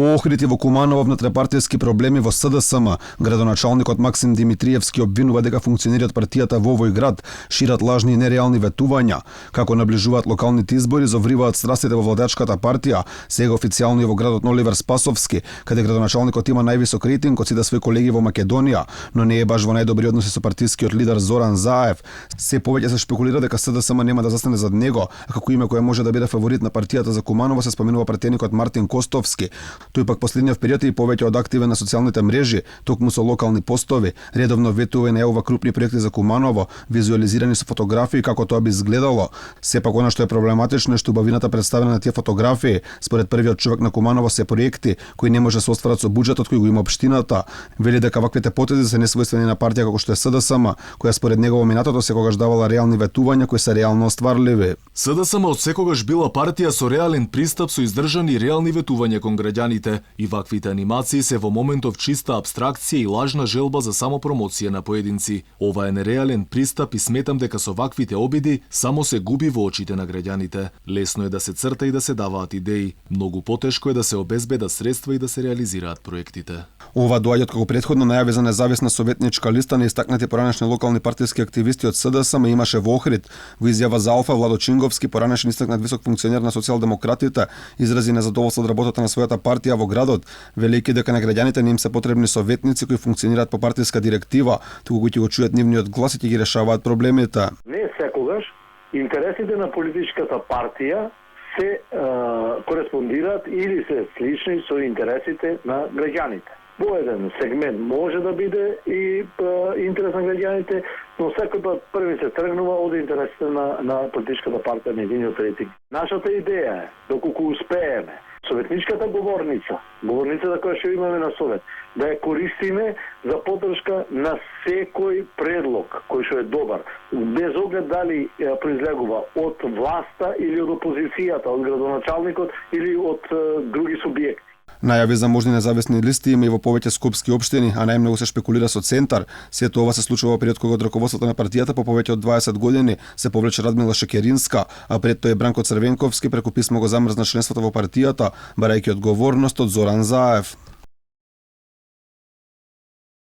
По Охрид и во Куманово внутрипартиски проблеми во СДСМ, градоначалникот Максим Димитриевски обвинува дека функционерите од партијата во овој град шират лажни и нереални ветувања. Како наближуваат локалните избори, зовриваат страстите во владачката партија, сега официјално и во градот на Оливер Спасовски, каде градоначалникот има највисок рейтинг од сите своји колеги во Македонија, но не е баш во најдобри односи со партискиот лидер Зоран Заев. Се повеќе се шпекулира дека СДСМ нема да застане зад него, а како име кое може да биде фаворит на партијата за Куманово се споменува пратеникот Мартин Костовски. Тој пак последниот период и повеќе од активен на социјалните мрежи, токму со локални постови, редовно ветува и најавува крупни проекти за Куманово, визуализирани со фотографии како тоа би изгледало. Сепак она што е проблематично е што убавината представена на тие фотографии, според првиот човек на Куманово, се проекти кои не може да се остварат со буџетот кој го има општината. Вели дека ваквите потези се несвојствени на партија како што е СДСМ, која според него во минатото секогаш давала реални ветувања кои се реално остварливи. СДСМ од секогаш била партија со реален пристап со издржани реални ветувања кон граѓаните и ваквите анимации се во моментов чиста абстракција и лажна желба за самопромоција на поединци. Ова е нереален пристап и сметам дека со ваквите обиди само се губи во очите на граѓаните. Лесно е да се црта и да се даваат идеи, многу потешко е да се обезбедат средства и да се реализираат проектите. Ова доаѓа како претходно најави за независна советничка листа на истакнати поранешни локални партиски активисти од СДСМ имаше во Охрид. Во изјава за Алфа Владо Чинговски, поранешен истакнат висок функционер на социјалдемократите, изрази незадоволство од работата на својата партија во градот, велики дека на граѓаните не им се потребни советници кои функционираат по партиска директива, туку кои ќе го чујат нивниот глас и ќе ги решаваат проблемите. Не секогаш интересите на политичката партија се кореспондираат или се слични со интересите на граѓаните. Во еден сегмент може да биде и интерес на граѓаните, но секој пат први се тргнува од интересите на политичката партија на единиот рейтинг. Нашата идеја е, доколку успееме, советничката говорницата која што имаме на совет, да ја користиме за поддршка на секој предлог кој што е добар, без оглед дали произлегува од власта или од опозицијата, од градоначалникот или од други субјекти. Најави за можни независни листи има и во повеќе скопски општини, а најмногу се шпекулира со Центар. Сето ова се случува во период кога од раководството на партијата по повеќе од 20 години се повлече Радмила Шекеринска, а пред тој Бранко Црвенковски преку писмо го замрзна членството во партијата, барајќи одговорност од Зоран Заев.